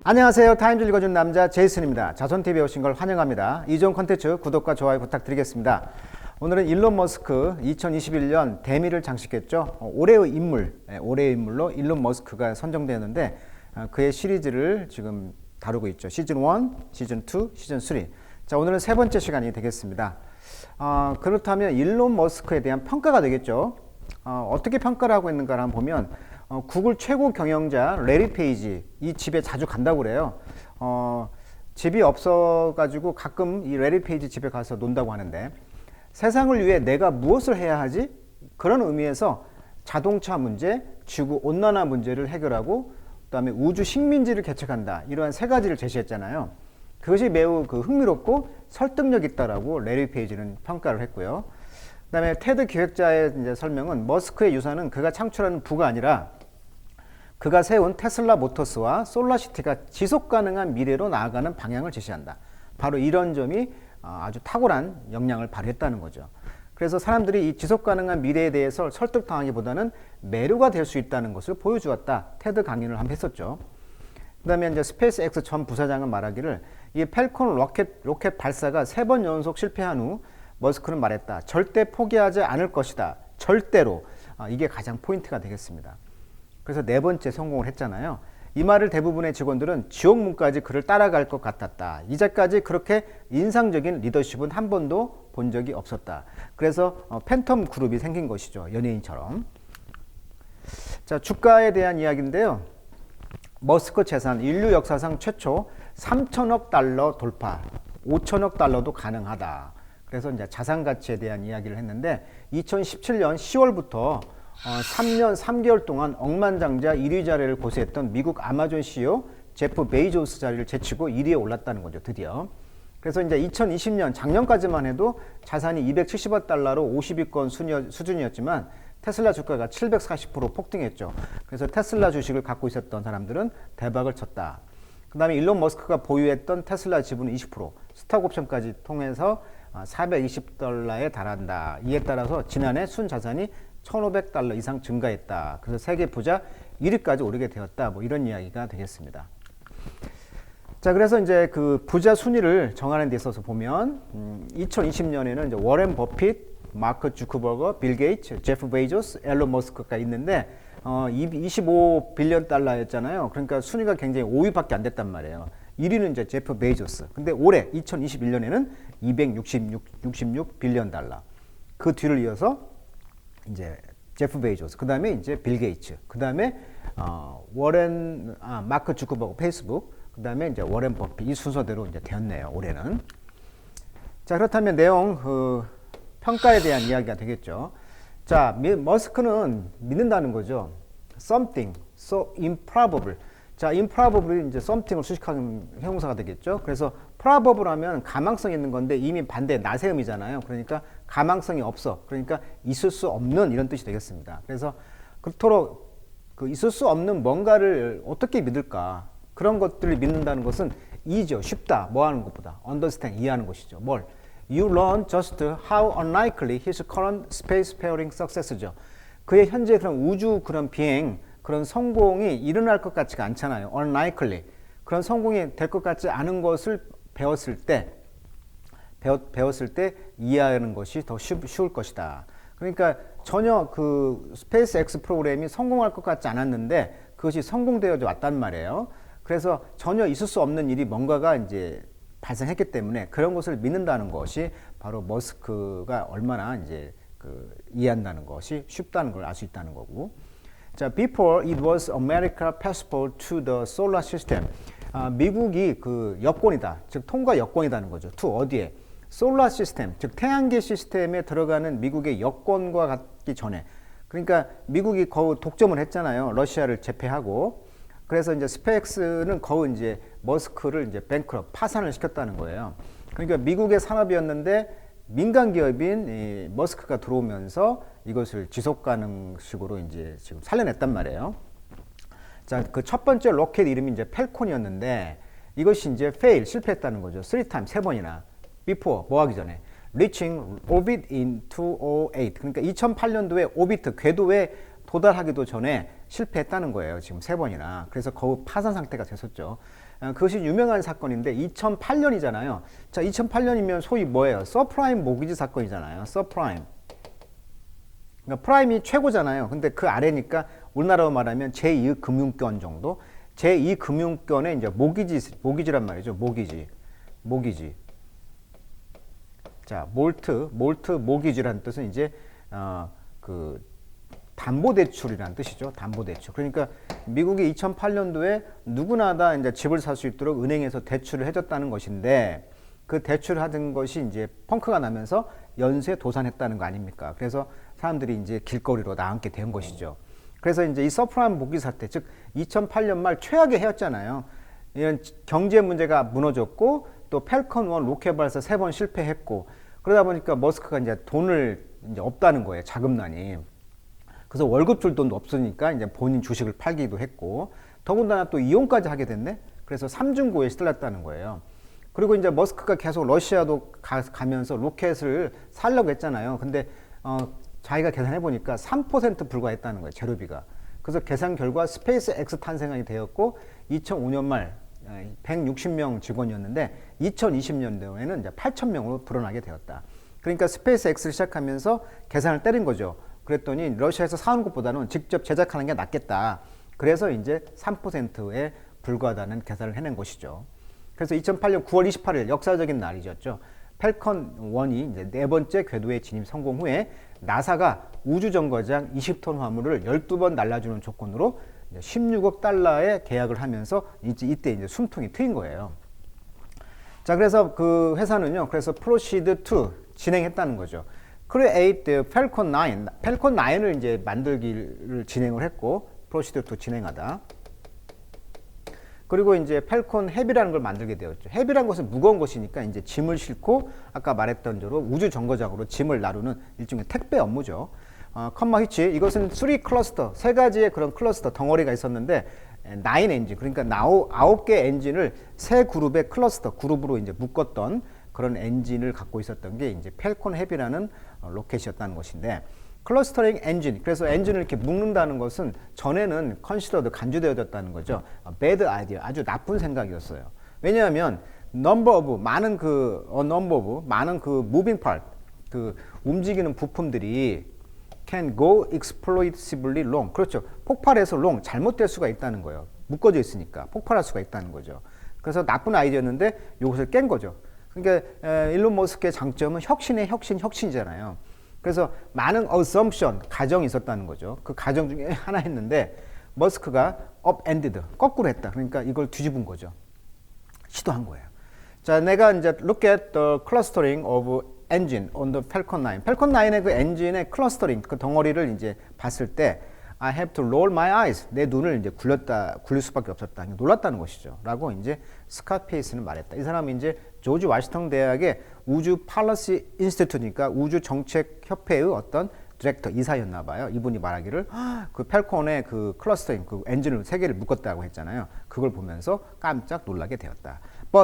안녕하세요. 타임즈 읽어준 남자 제이슨입니다. 자손TV에 오신 걸 환영합니다. 이전 컨텐츠 구독과 좋아요 부탁드리겠습니다. 오늘은 일론 머스크 2021년 대미를 장식했죠. 올해의 인물로 일론 머스크가 선정되었는데 그의 시리즈를 지금 다루고 있죠. 시즌 1, 시즌 2, 시즌 3. 자, 오늘은 세 번째 시간이 되겠습니다. 그렇다면 일론 머스크에 대한 평가가 되겠죠. 어떻게 평가를 하고 있는가를 한번 보면 구글 최고 경영자 레리 페이지 이 집에 자주 간다고 그래요. 집이 없어가지고 가끔 이 레리 페이지 집에 가서 논다고 하는데 세상을 위해 내가 무엇을 해야 하지? 그런 의미에서 자동차 문제, 지구 온난화 문제를 해결하고 그다음에 우주 식민지를 개척한다. 이러한 세 가지를 제시했잖아요. 그것이 매우 흥미롭고 설득력 있다라고 레리 페이지는 평가를 했고요. 그다음에 테드 기획자의 이제 설명은 머스크의 유산은 그가 창출하는 부가 아니라 그가 세운 테슬라 모터스와 솔라시티가 지속 가능한 미래로 나아가는 방향을 제시한다. 바로 이런 점이 아주 탁월한 역량을 발휘했다는 거죠. 그래서 사람들이 이 지속 가능한 미래에 대해서 설득당하기보다는 매료가 될 수 있다는 것을 보여주었다. 테드 강연을 한번 했었죠. 그 다음에 이제 스페이스X 전 부사장은 말하기를 이 펠콘 로켓 발사가 3번 연속 실패한 후 머스크는 말했다. 절대 포기하지 않을 것이다. 절대로. 이게 가장 포인트가 되겠습니다. 그래서 네 번째 성공을 했잖아요. 이 말을 대부분의 직원들은 지옥문까지 그를 따라갈 것 같았다. 이제까지 그렇게 인상적인 리더십은 한 번도 본 적이 없었다. 그래서 팬텀 그룹이 생긴 것이죠. 연예인처럼. 자, 주가에 대한 이야기인데요. 머스크 재산 인류 역사상 최초 3천억 달러 돌파, 5천억 달러도 가능하다. 그래서 이제 자산 가치에 대한 이야기를 했는데 2017년 10월부터 3년 3개월 동안 억만장자 1위 자리를 고수했던 미국 아마존 CEO 제프 베이조스 자리를 제치고 1위에 올랐다는 거죠. 드디어. 그래서 이제 2020년 작년까지만 해도 자산이 270억 달러로 50위권 수준이었지만 테슬라 주가가 740% 폭등했죠. 그래서 테슬라 주식을 갖고 있었던 사람들은 대박을 쳤다. 그 다음에 일론 머스크가 보유했던 테슬라 지분은 20%, 스탁 옵션까지 통해서 420달러에 달한다. 이에 따라서 지난해 순자산이 1,500달러 이상 증가했다. 그래서 세계 부자 1위까지 오르게 되었다. 뭐 이런 이야기가 되겠습니다. 자, 그래서 이제 그 부자 순위를 정하는 데 있어서 보면 2020년에는 이제 워렌 버핏, 마크 주커버거, 빌 게이츠, 제프 베이조스, 앨런 머스크가 있는데 25빌리언 달러였잖아요. 그러니까 순위가 굉장히 5위밖에 안 됐단 말이에요. 1위는 이제 제프 베이조스. 근데 올해 2021년에는 266빌리언 달러. 그 뒤를 이어서 이제 제프 베이조스, 그 다음에 이제 빌 게이츠, 그 다음에 마크 주커버그 페이스북, 그 다음에 이제 워렌 버핏 이 순서대로 이제 되었네요. 올해는. 자, 그렇다면 내용 평가에 대한 이야기가 되겠죠. 자, 머스크는 믿는다는 거죠. Something so improbable. 자, improbable이 이제 something을 수식하는 형용사가 되겠죠. 그래서 probable 하면 가망성 있는 건데 이미 반대 나세음이잖아요. 그러니까 가망성이 없어. 그러니까 있을 수 없는 이런 뜻이 되겠습니다. 그래서 그토록 있을 수 없는 뭔가를 어떻게 믿을까? 그런 것들을 믿는다는 것은 easy, 쉽다. 뭐 하는 것보다 understand, 이해하는 것이죠. 뭘? You learn just how unlikely his current spacefaring success죠. 그의 현재 그런 우주 그런 비행 그런 성공이 일어날 것 같지가 않잖아요. unlikely. 그런 성공이 될 것 같지 않은 것을 배웠을 때 이해하는 것이 더 쉬울 것이다. 그러니까 전혀 그 스페이스X 프로그램이 성공할 것 같지 않았는데 그것이 성공되어 왔단 말이에요. 그래서 전혀 있을 수 없는 일이 뭔가가 이제 발생했기 때문에 그런 것을 믿는다는 것이 바로 머스크가 얼마나 이제 이해한다는 것이 쉽다는 걸 알 수 있다는 거고. 자, before it was America passport to the solar system. 미국이 그 여권이다. 즉 통과 여권이라는 거죠. to 어디에? 솔라 시스템, 즉 태양계 시스템에 들어가는 미국의 여권과 같기 전에. 그러니까 미국이 거의 독점을 했잖아요. 러시아를 제패하고. 그래서 이제 스페이스X는 거의 이제 머스크를 이제 파산을 시켰다는 거예요. 그러니까 미국의 산업이었는데 민간 기업인 이 머스크가 들어오면서 이것을 지속 가능식으로 이제 지금 살려냈단 말이에요. 자, 그 첫 번째 로켓 이름이 이제 펠콘이었는데 이것이 이제 실패했다는 거죠. 3x, 3번이나. before, 뭐 하기 전에. reaching orbit in 2008. 그러니까 2008년도에 오비트, 궤도에 도달하기도 전에 실패했다는 거예요. 지금 3번이나. 그래서 거의 파산 상태가 됐었죠. 그것이 유명한 사건인데 2008년이잖아요. 자, 2008년이면 소위 뭐예요? 서프라임 모기지 사건이잖아요. 서프라임. 그러니까 프라임이 최고잖아요. 근데 그 아래니까 우리나라로 말하면 제2 금융권 정도. 제2 금융권의 이제 모기지란 말이죠. 모기지. 자, 몰트 모기지라는 뜻은 이제 그 담보대출이라는 뜻이죠. 담보대출. 그러니까 미국이 2008년도에 누구나 다 이제 집을 살 수 있도록 은행에서 대출을 해줬다는 것인데 그 대출을 하던 것이 이제 펑크가 나면서 연쇄 도산했다는 거 아닙니까? 그래서 사람들이 이제 길거리로 나앉게 된 것이죠. 그래서 이제 이 서프라임 모기지 사태, 즉 2008년 말 최악의 해였잖아요. 이런 경제 문제가 무너졌고 또 펠컨 1 로켓 발사 3번 실패했고 그러다 보니까 머스크가 이제 돈을 이제 없다는 거예요. 자금난이. 그래서 월급 줄 돈도 없으니까 이제 본인 주식을 팔기도 했고 더군다나 또 이혼까지 하게 됐네. 그래서 삼중고에 시달렸다는 거예요. 그리고 이제 머스크가 계속 러시아도 가면서 로켓을 살려고 했잖아요. 근데 자기가 계산해 보니까 3% 불과했다는 거예요. 재료비가. 그래서 계산 결과 스페이스 X 탄생이 되었고 2005년 말 160명 직원이었는데 2020년도에는 이제 8,000명으로 불어나게 되었다. 그러니까 스페이스 X를 시작하면서 계산을 때린 거죠. 그랬더니 러시아에서 사오는 것보다는 직접 제작하는 게 낫겠다. 그래서 이제 3%에 불과하다는 계산을 해낸 것이죠. 그래서 2008년 9월 28일 역사적인 날이었죠. 펠컨 1이 이제 4번째 궤도에 진입 성공 후에 나사가 우주정거장 20톤 화물을 12번 날라주는 조건으로 16억 달러의 계약을 하면서 이때 이제 숨통이 트인 거예요. 자, 그래서 그 회사는요, 그래서 프로시드 2 진행했다는 거죠. 크리에이트 펠컨 9, 펠컨 9을 이제 만들기를 진행을 했고, 프로시드 2 진행하다. 그리고 이제 펠컨 헤비라는 걸 만들게 되었죠. 헤비라는 것은 무거운 것이니까 이제 짐을 싣고 아까 말했던 대로 우주 정거장으로 짐을 나르는 일종의 택배 업무죠. 컴마 휘치, 이것은 3 클러스터, 3가지의 그런 클러스터 덩어리가 있었는데 9 엔진, 그러니까 9개 엔진을 세 그룹의 클러스터, 그룹으로 이제 묶었던 그런 엔진을 갖고 있었던 게 이제 펠컨 헤비라는 로켓이었다는 것인데, 클러스터링 엔진, 그래서 엔진을 이렇게 묶는다는 것은 전에는 컨시더드 간주되어졌다는 거죠. 배드 아이디어, 아주 나쁜 생각이었어요. 왜냐하면 많은 그 무빙 파트, 그 움직이는 부품들이 can go explosively wrong. 그렇죠. 폭발해서 wrong, 잘못될 수가 있다는 거예요. 묶어져 있으니까 폭발할 수가 있다는 거죠. 그래서 나쁜 아이디어였는데 이것을 깬 거죠. 그러니까 일론 머스크의 장점은 혁신의 혁신이잖아요. 그래서 많은 assumption, 가정이 있었다는 거죠. 그 가정 중에 하나 했는데 머스크가 upended, 거꾸로 했다. 그러니까 이걸 뒤집은 거죠. 시도한 거예요. 자, 내가 이제 look at the clustering of engine on the Falcon 9. Falcon 9의 그 엔진의 클러스터링, 그 덩어리를 이제 봤을 때 I have to roll my eyes. 내 눈을 이제 굴릴 수밖에 없었다. 놀랐다는 것이죠. 라고 이제 스캇 페이스는 말했다. 이 사람은 이제 조지 워싱턴 대학의 우주 팔러시 인스티튜트니까 우주 정책 협회의 어떤 디렉터 이사였나 봐요. 이분이 말하기를 그 펠콘의 그 클러스터링, 그 엔진을 3개를 묶었다고 했잖아요. 그걸 보면서 깜짝 놀라게 되었다.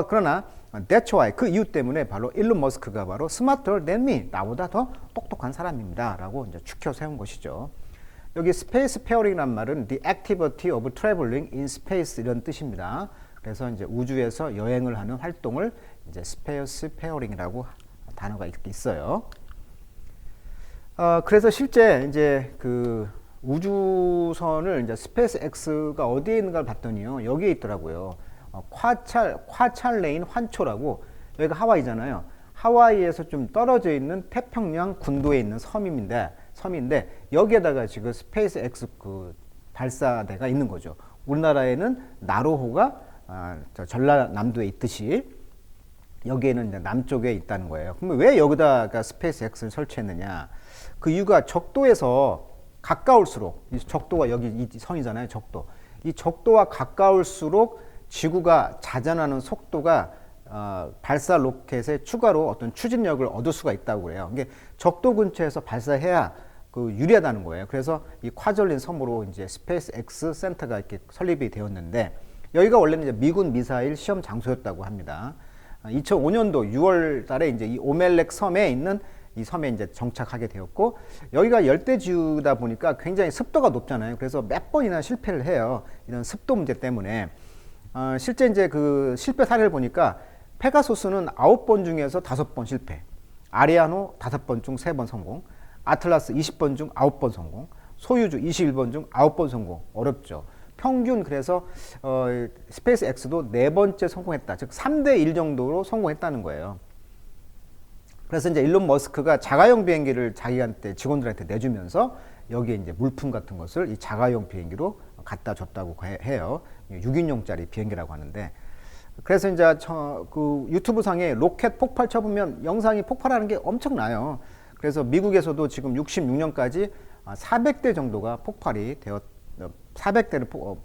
그러나 that's why, 그 이유 때문에 바로 일론 머스크가 바로 smarter than me, 나보다 더 똑똑한 사람입니다. 라고 이제 추켜 세운 것이죠. 여기 스페이스 페어링이란 말은 the activity of traveling in space 이런 뜻입니다. 그래서 이제 우주에서 여행을 하는 활동을 이제 스페이스 페어링이라고 단어가 있어요. 그래서 실제 이제 그 우주선을 이제 스페이스 X가 어디에 있는가를 봤더니요, 여기에 있더라고요. 콰찰레인 환초라고, 여기가 하와이잖아요. 하와이에서 좀 떨어져 있는 태평양 군도에 있는 섬인데 여기에다가 지금 스페이스 X 그 발사대가 있는 거죠. 우리나라에는 나로호가 저 전라남도에 있듯이 여기에는 이제 남쪽에 있다는 거예요. 그러면 왜 여기다가 스페이스 X를 설치했느냐? 그 이유가 적도에서 가까울수록, 이 적도가 여기 이 선이잖아요. 적도. 이 적도와 가까울수록 지구가 자전하는 속도가 발사 로켓에 추가로 어떤 추진력을 얻을 수가 있다고 그래요. 이게 적도 근처에서 발사해야 그 유리하다는 거예요. 그래서 이 콰절린 섬으로 이제 스페이스 X 센터가 이렇게 설립이 되었는데, 여기가 원래는 이제 미군 미사일 시험 장소였다고 합니다. 2005년도 6월 달에 이제 이 오멜렉 섬에 있는 이 섬에 이제 정착하게 되었고, 여기가 열대지구다 보니까 굉장히 습도가 높잖아요. 그래서 몇 번이나 실패를 해요. 이런 습도 문제 때문에. 실제 이제 그 실패 사례를 보니까 페가소스는 9번 중에서 5번 실패, 아리아노 5번 중 3번 성공, 아틀라스 20번 중 9번 성공, 소유주 21번 중 9번 성공. 어렵죠. 평균 그래서 스페이스 X도 4번째 성공했다. 즉 3대 1 정도로 성공했다는 거예요. 그래서 이제 일론 머스크가 자가용 비행기를 자기한테 직원들한테 내주면서 여기에 이제 물품 같은 것을 이 자가용 비행기로 갖다 줬다고 해요. 6인용짜리 비행기라고 하는데, 그래서 이제 그 유튜브 상에 로켓 폭발 쳐보면 영상이 폭발하는 게 엄청나요. 그래서 미국에서도 지금 66년까지 400대 정도가 폭발이 400대를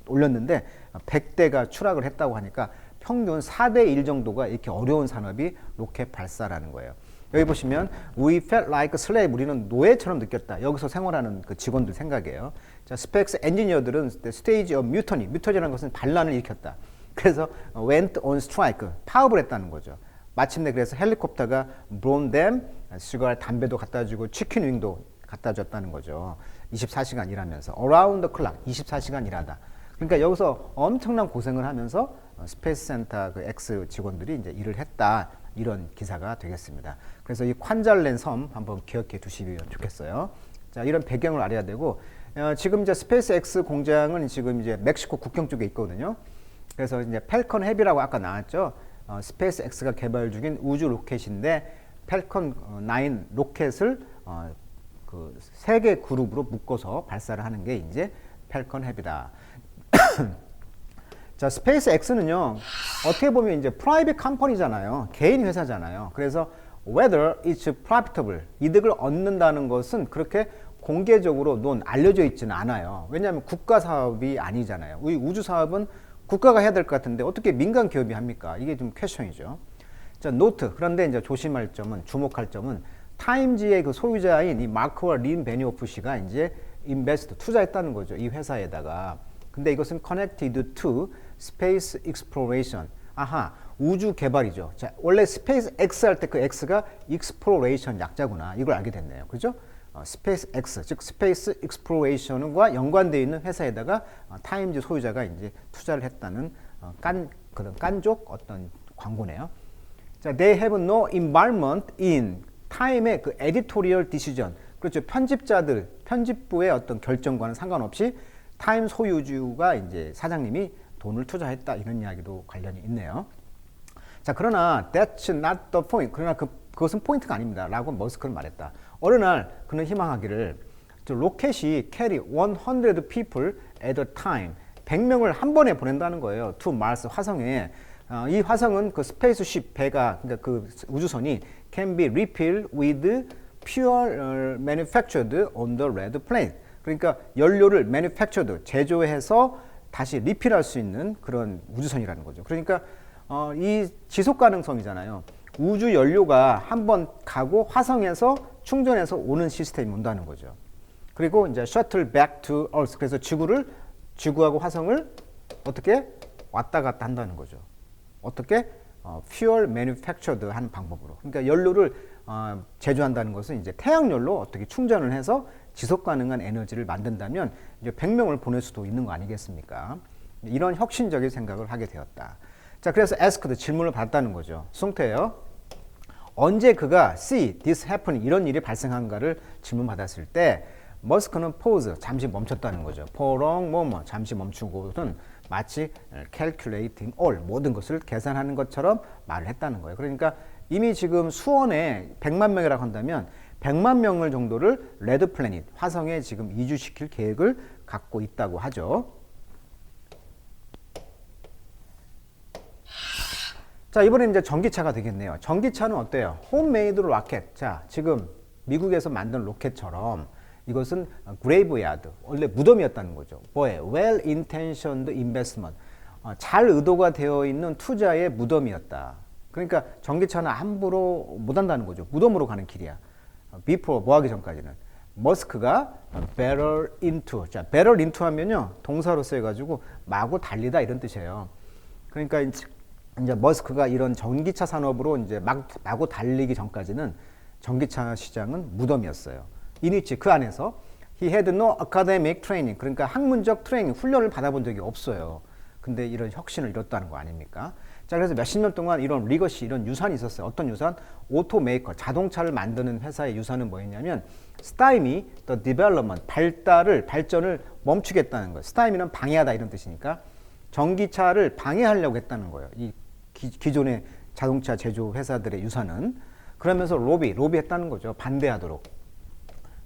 올렸는데 100대가 추락을 했다고 하니까 평균 4대 1 정도가 이렇게 어려운 산업이 로켓 발사라는 거예요. 여기 보시면 We felt like a slave, 우리는 노예처럼 느꼈다. 여기서 생활하는 그 직원들 생각이에요. 자, 스펙스 엔지니어들은 stage of mutiny, 뮤터니라는 것은 반란을 일으켰다. 그래서 went on strike, 파업을 했다는 거죠. 마침내 그래서 헬리콥터가 blown them, 시gar 담배도 갖다 주고 치킨 윙도 갖다 줬다는 거죠. 24시간 일하면서 around the clock, 24시간 일하다. 그러니까 여기서 엄청난 고생을 하면서 스페이스 센터 그 X 직원들이 이제 일을 했다. 이런 기사가 되겠습니다. 그래서 이 콴잘렌 섬 한번 기억해 두시면 좋겠어요. 자, 이런 배경을 알아야 되고, 지금 이제 스페이스 X 공장은 지금 이제 멕시코 국경 쪽에 있거든요. 그래서 이제 펠컨 헤비라고 아까 나왔죠. 스페이스 X가 개발 중인 우주 로켓인데 펠컨 9 로켓을 그 3개 그룹으로 묶어서 발사를 하는 게 이제 펠컨 헤비다. 자, 스페이스 X는요, 어떻게 보면 이제 프라이빗 컴퍼니잖아요. 개인 회사잖아요. 그래서 whether it's profitable, 이득을 얻는다는 것은 그렇게 공개적으로 알려져 있지는 않아요. 왜냐하면 국가 사업이 아니잖아요. 우리 우주 사업은 국가가 해야 될 것 같은데 어떻게 민간 기업이 합니까? 이게 좀 퀘션이죠. 자, 노트. 그런데 이제 조심할 점은, 주목할 점은 타임즈의 그 소유자인 이 마크와 린 베니오프 씨가 이제 인베스트, 투자했다는 거죠. 이 회사에다가. 근데 이것은 connected to space exploration. 아하, 우주 개발이죠. 자, 원래 스페이스 X 할 때 그 X가 exploration 약자구나. 이걸 알게 됐네요. 그죠? 스페이스 X, 즉 스페이스 익스플로레이션과 연관되어 있는 회사에다가 타임즈 소유자가 이제 투자를 했다는 그런 깐족 어떤 광고네요. 자, they have no involvement in 타임의 그 editorial decision. 그렇죠. 편집자들, 편집부의 어떤 결정과는 상관없이 타임 소유주가 이제 사장님이 돈을 투자했다 이런 이야기도 관련이 있네요. 자, 그러나 that's not the point. 그러나 그것은 포인트가 아닙니다. 라고 머스크는 말했다. 어느 날 그는 희망하기를 로켓이 carry 100 people at a time, 100명을 한 번에 보낸다는 거예요. to Mars, 화성에. 이 화성은 그 스페이스쉽 배가, 그러니까 그 우주선이 can be refilled with fuel manufactured on the red planet. 그러니까 연료를 manufactured, 제조해서 다시 리필할 수 있는 그런 우주선이라는 거죠. 그러니까 이 지속 가능성이잖아요. 우주 연료가 한번 가고 화성에서 충전해서 오는 시스템이 온다는 거죠. 그리고 이제 shuttle back to Earth, 그래서 지구하고 화성을 어떻게 왔다 갔다 한다는 거죠. 어떻게? fuel manufactured 하는 방법으로. 그러니까 연료를 제조한다는 것은 이제 태양열로 어떻게 충전을 해서 지속 가능한 에너지를 만든다면 이제 100명을 보낼 수도 있는 거 아니겠습니까? 이런 혁신적인 생각을 하게 되었다. 자, 그래서 asked, 질문을 받았다는 거죠. 수동태예요. 언제 그가 see this happening, 이런 일이 발생한가를 질문받았을 때 머스크는 pause, 잠시 멈췄다는 거죠. for long moment, 잠시 멈추고는 마치 calculating all, 모든 것을 계산하는 것처럼 말을 했다는 거예요. 그러니까 이미 지금 수원에 100만 명이라고 한다면 100만 명을 정도를 레드 플래닛, 화성에 지금 이주시킬 계획을 갖고 있다고 하죠. 자, 이번엔 이제 전기차가 되겠네요. 전기차는 어때요? 홈메이드 로켓. 자, 지금 미국에서 만든 로켓처럼 이것은 그레이브야드, 원래 무덤이었다는 거죠. 뭐예요? well-intentioned investment. 잘 의도가 되어 있는 투자의 무덤이었다. 그러니까 전기차는 함부로 못 한다는 거죠. 무덤으로 가는 길이야. before, 뭐 하기 전까지는. 머스크가 barrel into. 자, barrel into 하면요, 동사로 쓰여가지고 마구 달리다 이런 뜻이에요. 그러니까 이제 머스크가 이런 전기차 산업으로 이제 마구 달리기 전까지는 전기차 시장은 무덤이었어요. 이니치 그 안에서 he had no academic training, 그러니까 학문적 트레이닝, 훈련을 받아본 적이 없어요. 근데 이런 혁신을 이뤘다는 거 아닙니까? 자, 그래서 몇십 년 동안 이런 리거시, 이런 유산이 있었어요. 어떤 유산? 오토메이커, 자동차를 만드는 회사의 유산은 뭐였냐면 stymie the development, 발전을 멈추겠다는 거예요. stymi는 방해하다 이런 뜻이니까 전기차를 방해하려고 했다는 거예요. 이 기존의 자동차 제조 회사들의 유산은. 그러면서 로비했다는 거죠. 반대하도록.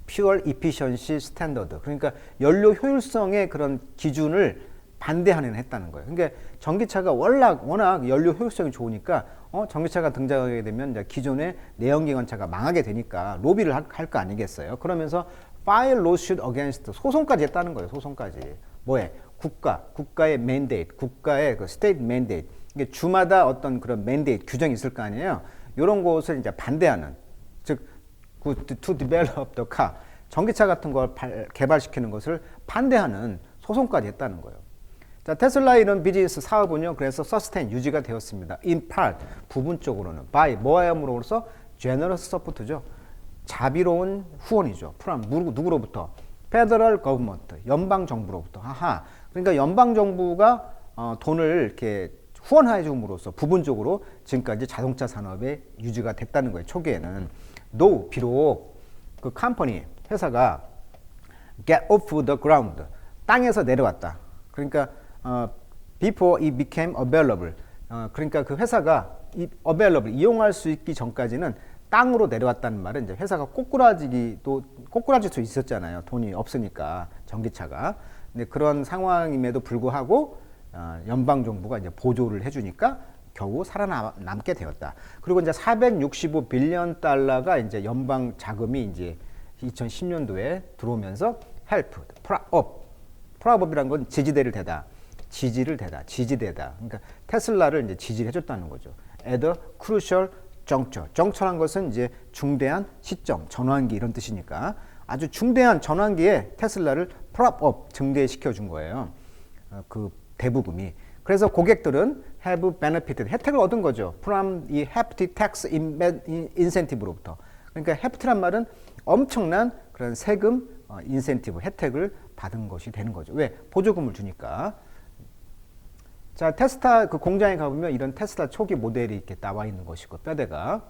Fuel Efficiency Standard, 그러니까 연료 효율성의 그런 기준을 반대하는 했다는 거예요. 그러니까 전기차가 워낙 연료 효율성이 좋으니까 전기차가 등장하게 되면 이제 기존의 내연기관차가 망하게 되니까 로비를 할 거 아니겠어요. 그러면서 file lawsuit against, 소송까지 했다는 거예요. 소송까지. 뭐에? 국가의 mandate, 국가의 그 state mandate. 이게 주마다 어떤 그런 mandate 규정이 있을 거 아니에요. 이런 것을 이제 반대하는, 즉 to develop the car, 전기차 같은 걸 개발시키는 것을 반대하는 소송까지 했다는 거예요. 자, 테슬라의 이런 비즈니스 사업은요, 그래서 sustain, 유지가 되었습니다. in part, 부분적으로는 by, 뭐함으로써 generous support죠. 자비로운 후원이죠. from, 누구로부터? federal government, 연방 정부로부터. 하하. 그러니까 연방 정부가 돈을 이렇게 후원해 줌으로써 부분적으로 지금까지 자동차 산업의 유지가 됐다는 거예요. 초기에는. though, 비록 그 컴퍼니, 회사가 get off the ground, 땅에서 내려왔다. 그러니까 before it became available, 그러니까 그 회사가 available, 이용할 수 있기 전까지는 땅으로 내려왔다는 말은 이제 회사가 꼬꾸라질 수 있었잖아요. 돈이 없으니까, 전기차가. 근데 그런 상황임에도 불구하고 연방 정부가 이제 보조를 해주니까 겨우 살아남게 되었다. 그리고 이제 465 빌리언 달러가 이제 연방 자금이 이제 2010년도에 들어오면서 help, prop-up이란 건 지지대를 대다. 그러니까 테슬라를 이제 지지를 해줬다는 거죠. at a crucial juncture. juncture란 것은 이제 중대한 시점, 전환기 이런 뜻이니까 아주 중대한 전환기에 테슬라를 prop-up, 증대시켜 준 거예요. 그 대부금이. 그래서 고객들은 have benefited, 혜택을 얻은 거죠. from 이 hefty tax incentive로부터. 그러니까 hefty란 말은 엄청난 그런 세금 인센티브, 혜택을 받은 것이 되는 거죠. 왜? 보조금을 주니까. 자, 테스타 그 공장에 가보면 이런 테스라 초기 모델이 이렇게 나와 있는 것이고, 뼈대가.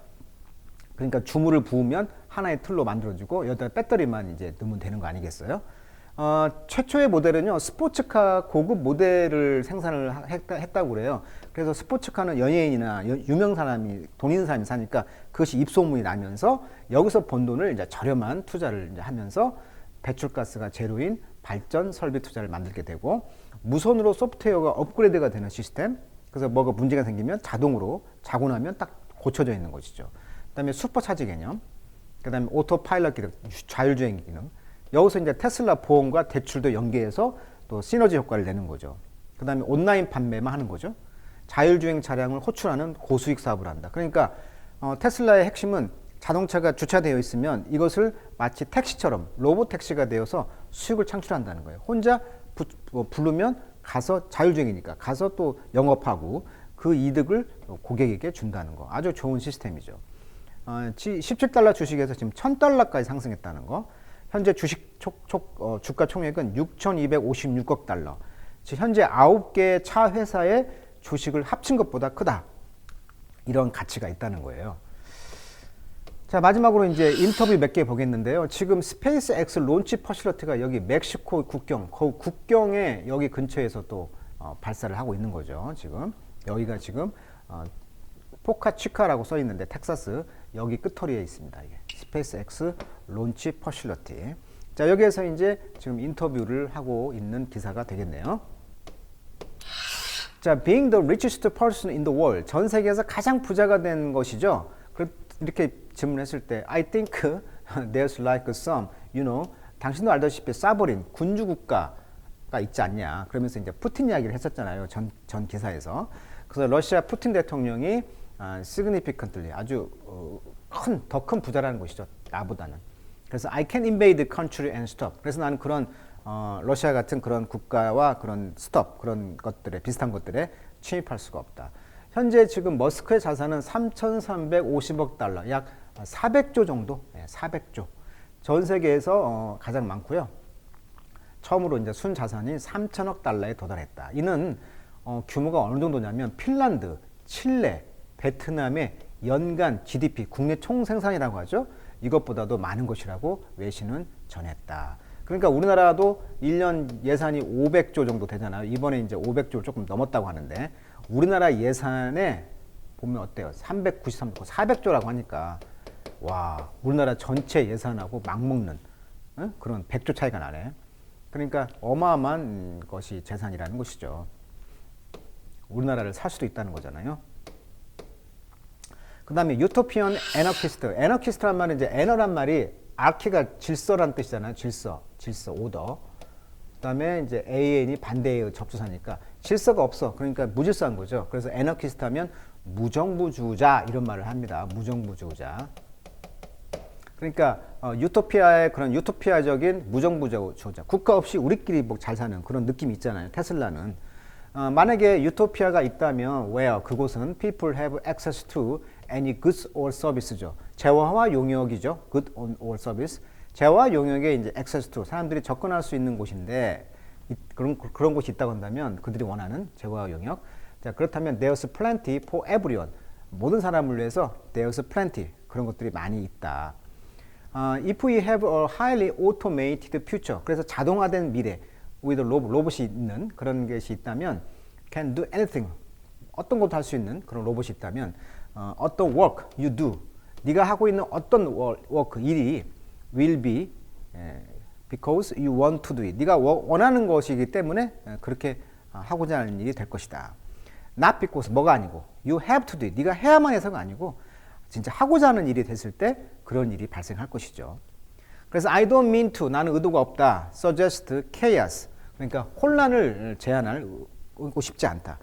그러니까 주물을 부으면 하나의 틀로 만들어지고 여기다 배터리만 이제 넣으면 되는 거 아니겠어요? 최초의 모델은요, 스포츠카 고급 모델을 생산을 했다고 그래요. 그래서 스포츠카는 연예인이나 유명 사람이, 돈 있는 사람이 사니까 그것이 입소문이 나면서 여기서 번 돈을 이제 저렴한 투자를 이제 하면서 배출가스가 제로인 발전 설비 투자를 만들게 되고, 무선으로 소프트웨어가 업그레이드가 되는 시스템, 그래서 뭐가 문제가 생기면 자동으로 자고 나면 딱 고쳐져 있는 것이죠. 그 다음에 슈퍼차지 개념, 그 다음에 오토파일럿 기능, 자율주행 기능, 여기서 이제 테슬라 보험과 대출도 연계해서 또 시너지 효과를 내는 거죠. 그 다음에 온라인 판매만 하는 거죠. 자율주행 차량을 호출하는 고수익 사업을 한다. 그러니까 테슬라의 핵심은 자동차가 주차되어 있으면 이것을 마치 택시처럼 로봇 택시가 되어서 수익을 창출한다는 거예요. 혼자 부르면 가서, 자율주행이니까 가서 또 영업하고 그 이득을 고객에게 준다는 거. 아주 좋은 시스템이죠. 17달러 주식에서 지금 1000달러까지 상승했다는 거. 현재 주가 총액은 6,256억 달러. 즉 현재 9개 차 회사의 주식을 합친 것보다 크다. 이런 가치가 있다는 거예요. 자, 마지막으로 이제 인터뷰 몇 개 보겠는데요. 지금 스페이스 X 론치 퍼실러티가 여기 멕시코 국경, 그 국경에 여기 근처에서 또 발사를 하고 있는 거죠. 지금 여기가 지금 포카치카라고 써 있는데 텍사스 여기 끝터리에 있습니다. 이게 스페이스 X 론치 퍼실러티. 자, 여기에서 이제 지금 인터뷰를 하고 있는 기사가 되겠네요. 자, being the richest person in the world, 전 세계에서 가장 부자가 된 것이죠. 이렇게 질문했을 때 I think there's like some, 당신도 알다시피 싸버린 군주 국가가 있지 않냐. 그러면서 이제 푸틴 이야기를 했었잖아요. 전 기사에서. 그래서 러시아 푸틴 대통령이 significantly, 아주 더 큰 부자라는 것이죠. 나보다는. 그래서 I can invade the country and stop. 그래서 나는 그런 러시아 같은 그런 국가와 그런 스톱, 그런 것들에, 비슷한 것들에 침입할 수가 없다. 현재 지금 머스크의 자산은 3,350억 달러, 약 400조 정도, 400조. 전 세계에서 가장 많고요. 처음으로 이제 순 자산이 3천억 달러에 도달했다. 이는 규모가 어느 정도냐면 핀란드, 칠레, 베트남의 연간 GDP, 국내 총생산이라고 하죠. 이것보다도 많은 것이라고 외신은 전했다. 그러니까 우리나라도 1년 예산이 500조 정도 되잖아요. 이번에 이제 500조를 조금 넘었다고 하는데 우리나라 예산에 보면 어때요? 393조, 400조라고 하니까 와, 우리나라 전체 예산하고 맞먹는 그런 100조 차이가 나네. 그러니까 어마어마한 것이 재산이라는 것이죠. 우리나라를 살 수도 있다는 거잖아요. 그 다음에 유토피언 애너키스트. 애너키스트란 말은 이제 애너란 말이 아키가 질서란 뜻이잖아요. 질서, 오더. 그 다음에 이제 AN이 반대의 접수사니까 질서가 없어. 그러니까 무질서한 거죠. 그래서 애너키스트 하면 무정부주의자 이런 말을 합니다. 무정부주의자. 그러니까 유토피아의 그런 유토피아적인 무정부주의자. 국가 없이 우리끼리 뭐 잘 사는 그런 느낌이 있잖아요. 테슬라는. 만약에 유토피아가 있다면 where 그곳은 people have access to any goods or services죠. 재화와 용역이죠. good or service. 재화 용역에 이제 access to 사람들이 접근할 수 있는 곳인데 그런 곳이 있다고 한다면 그들이 원하는 재화와 용역. 자, 그렇다면 there's plenty for everyone. 모든 사람을 위해서 there's plenty 그런 것들이 많이 있다. If we have a highly automated future. 그래서 자동화된 미래. with 로봇이 있는 그런 것이 있다면 can do anything. 어떤 것도 할 수 있는 그런 로봇이 있다면 어떤 work you do. 네가 하고 있는 어떤 work 일이 will be because you want to do it. 네가 원하는 것이기 때문에 그렇게 하고자 하는 일이 될 것이다. Not because 뭐가 아니고 you have to do it. 네가 해야만 해서가 아니고 진짜 하고자 하는 일이 됐을 때 그런 일이 발생할 것이죠. 그래서 I don't mean to 나는 의도가 없다. Suggest chaos. 그러니까 혼란을 제안하고 싶지 않다.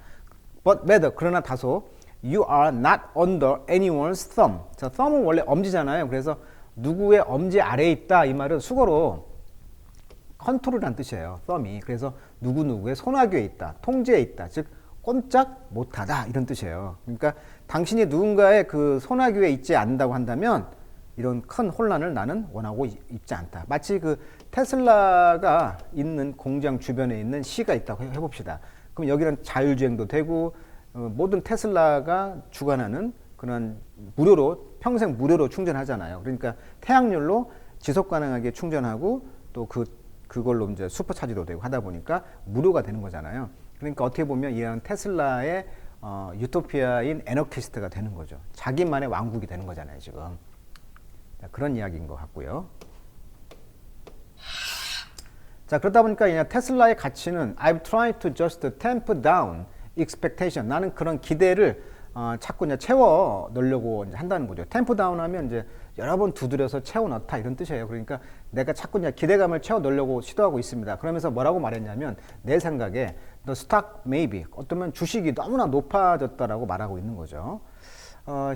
But rather 그러나 다소 you are not under anyone's thumb. 자, thumb은 원래 엄지잖아요. 그래서 누구의 엄지 아래에 있다 이 말은 수거로 컨트롤이라는 뜻이에요. thumb이. 그래서 누구누구의 손아귀에 있다. 통제에 있다. 즉 꼼짝 못하다 이런 뜻이에요. 그러니까 당신이 누군가의 그 손아귀에 있지 않는다고 한다면 이런 큰 혼란을 나는 원하고 있지 않다. 마치 그 테슬라가 있는 공장 주변에 있는 시가 있다고 해봅시다. 그럼 여기는 자율주행도 되고 모든 테슬라가 주관하는 그런 무료로 평생 무료로 충전하잖아요. 그러니까 태양열로 지속 가능하게 충전하고 또 그걸로 이제 슈퍼차지도 되고 하다 보니까 무료가 되는 거잖아요. 그러니까 어떻게 보면 이런 테슬라의 유토피아인 애너키스트가 되는 거죠. 자기만의 왕국이 되는 거잖아요, 지금. 그런 이야기인 것 같고요. 자, 그러다 보니까 그냥 테슬라의 가치는 I've tried to just tamp down expectation. 나는 그런 기대를 자꾸 이제 채워 넣으려고 이제 한다는 거죠. 템프 다운 하면 이제 여러 번 두드려서 채워 넣다 이런 뜻이에요. 그러니까 내가 자꾸 이제 기대감을 채워 넣으려고 시도하고 있습니다. 그러면서 뭐라고 말했냐면 내 생각에 the stock maybe 어쩌면 주식이 너무나 높아졌다라고 말하고 있는 거죠.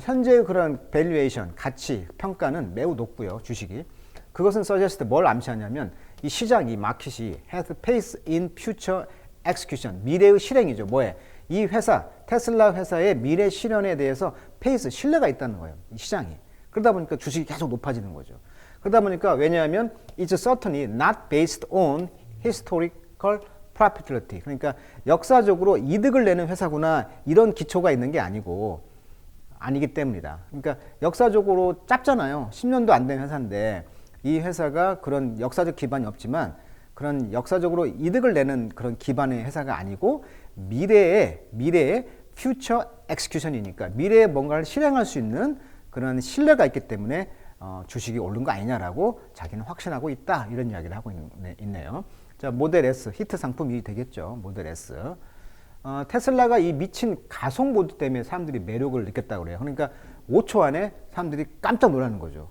현재의 그런 밸류에이션, 가치, 평가는 매우 높고요, 주식이. 그것은 suggest 뭘 암시하냐면 이 시장, 이 마켓이 has pace in future execution, 미래의 실행이죠. 뭐에? 이 회사, 테슬라 회사의 미래 실현에 대해서 페이스, 신뢰가 있다는 거예요, 이 시장이. 그러다 보니까 주식이 계속 높아지는 거죠. 그러다 보니까 왜냐하면 it's certainly not based on historical profitability. 그러니까 역사적으로 이득을 내는 회사구나 이런 기초가 있는 게 아니기 때문이다. 그러니까 역사적으로 짧잖아요. 10년도 안 된 회사인데 이 회사가 그런 역사적 기반이 없지만 그런 역사적으로 이득을 내는 그런 기반의 회사가 아니고 미래의 future execution이니까 미래에 뭔가를 실행할 수 있는 그런 신뢰가 있기 때문에 주식이 오른 거 아니냐라고 자기는 확신하고 있다 이런 이야기를 하고 있네요. 자, 모델 S 히트 상품이 되겠죠. 모델 S. 테슬라가 이 미친 가속모드 때문에 사람들이 매력을 느꼈다고 그래요. 그러니까 5초 안에 사람들이 깜짝 놀라는 거죠.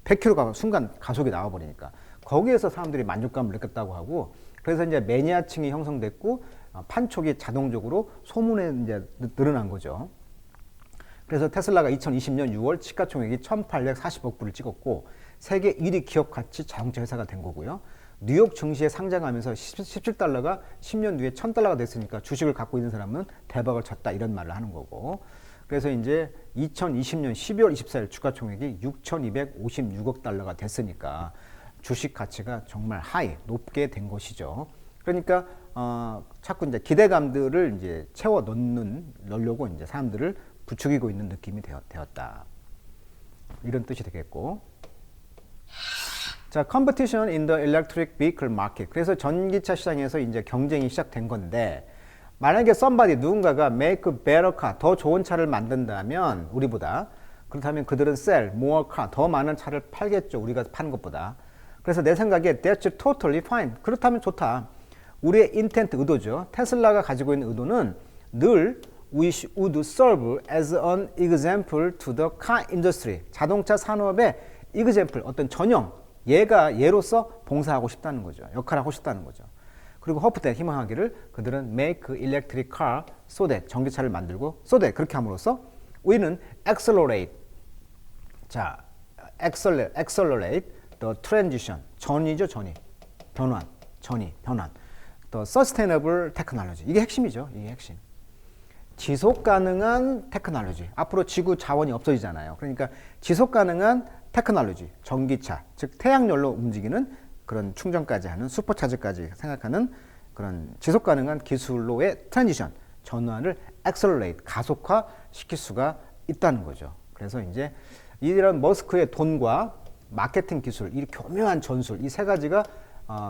100km가 순간 가속이 나와버리니까. 거기에서 사람들이 만족감을 느꼈다고 하고, 그래서 이제 매니아층이 형성됐고, 판촉이 자동적으로 소문에 이제 늘어난 거죠. 그래서 테슬라가 2020년 6월 시가총액이 1,840억 불을 찍었고, 세계 1위 기업 가치 자동차 회사가 된 거고요. 뉴욕 증시에 상장하면서 17달러가 10년 뒤에 1,000달러가 됐으니까 주식을 갖고 있는 사람은 대박을 쳤다 이런 말을 하는 거고. 그래서 이제 2020년 12월 24일 주가총액이 6,256억 달러가 됐으니까 주식 가치가 정말 높게 된 것이죠. 그러니까 자꾸 이제 기대감들을 이제 넣으려고 이제 사람들을 부추기고 있는 느낌이 되었다. 이런 뜻이 되겠고. 자, competition in the electric vehicle market. 그래서 전기차 시장에서 이제 경쟁이 시작된 건데, 만약에 누군가가 make a better car, 더 좋은 차를 만든다면 우리보다, 그렇다면 그들은 sell more car, 더 많은 차를 팔겠죠. 우리가 파는 것보다. 그래서 내 생각에 that's totally fine. 그렇다면 좋다. 우리의 intent, 의도죠. 테슬라가 가지고 있는 의도는 늘 we would serve as an example to the car industry. 자동차 산업의 example, 어떤 전형, 예로서 봉사하고 싶다는 거죠. 역할하고 싶다는 거죠. 그리고 hope that, 희망하기를 그들은 make electric car so that, 전기차를 만들고 so that, 그렇게 함으로써 우리는 accelerate, 자, accelerate the transition, 전이죠, 변환. the sustainable technology. 이게 핵심이죠. 이게 핵심. 지속 가능한 테크놀로지. 앞으로 지구 자원이 없어지잖아요. 그러니까 지속 가능한 테크놀로지, 전기차, 즉 태양열로 움직이는 그런 충전까지 하는 슈퍼차저까지 생각하는 그런 지속 가능한 기술로의 트랜지션, 전환을 accelerate, 가속화 시킬 수가 있다는 거죠. 그래서 이제 이런 머스크의 돈과 마케팅 기술, 이 교묘한 전술, 이 세 가지가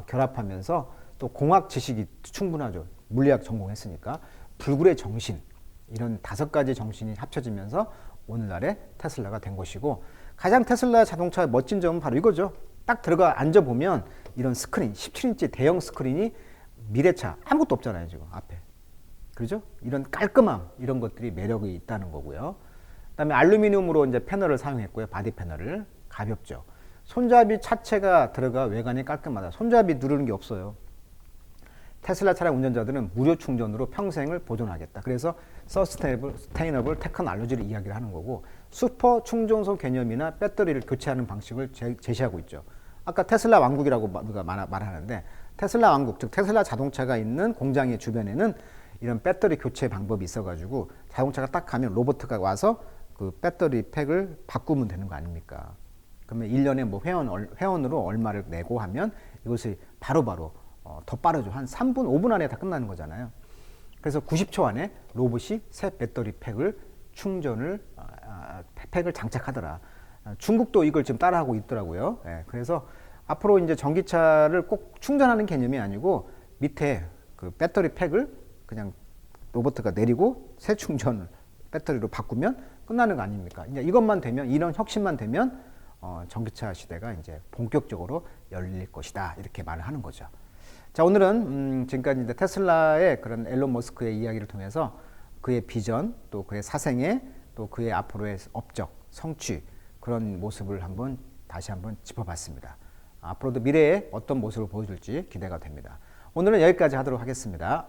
결합하면서 또 공학 지식이 충분하죠. 물리학 전공했으니까. 불굴의 정신, 이런 5가지 정신이 합쳐지면서 오늘날의 테슬라가 된 것이고, 가장 테슬라 자동차의 멋진 점은 바로 이거죠. 딱 들어가 앉아보면 이런 스크린, 17인치 대형 스크린이 미래차 아무것도 없잖아요, 지금 앞에. 그렇죠? 이런 깔끔함, 이런 것들이 매력이 있다는 거고요. 그다음에 알루미늄으로 이제 패널을 사용했고요. 바디 패널을. 가볍죠. 손잡이 차체가 들어가 외관이 깔끔하다. 손잡이 누르는 게 없어요. 테슬라 차량 운전자들은 무료 충전으로 평생을 보존하겠다. 그래서 sustainable technology를 이야기를 하는 거고, 슈퍼 충전소 개념이나 배터리를 교체하는 방식을 제시하고 있죠. 아까 테슬라 왕국이라고 우리가 말하는데, 테슬라 왕국, 즉 테슬라 자동차가 있는 공장의 주변에는 이런 배터리 교체 방법이 있어가지고 자동차가 딱 가면 로봇가 와서 그 배터리 팩을 바꾸면 되는 거 아닙니까? 그러면 1년에 뭐 회원으로 얼마를 내고 하면 이것이 바로바로 더 빠르죠. 한 3분, 5분 안에 다 끝나는 거잖아요. 그래서 90초 안에 로봇이 새 배터리 팩을 팩을 장착하더라. 중국도 이걸 지금 따라하고 있더라고요. 예, 그래서 앞으로 이제 전기차를 꼭 충전하는 개념이 아니고 밑에 그 배터리 팩을 그냥 로봇가 내리고 새 충전 배터리로 바꾸면 끝나는 거 아닙니까? 이제 이것만 되면, 이런 혁신만 되면 전기차 시대가 이제 본격적으로 열릴 것이다. 이렇게 말을 하는 거죠. 자, 오늘은 지금까지 이제 테슬라의 그런 앨런 머스크의 이야기를 통해서 그의 비전, 또 그의 사생애, 또 그의 앞으로의 업적, 성취, 그런 모습을 다시 한번 짚어봤습니다. 앞으로도 미래에 어떤 모습을 보여줄지 기대가 됩니다. 오늘은 여기까지 하도록 하겠습니다.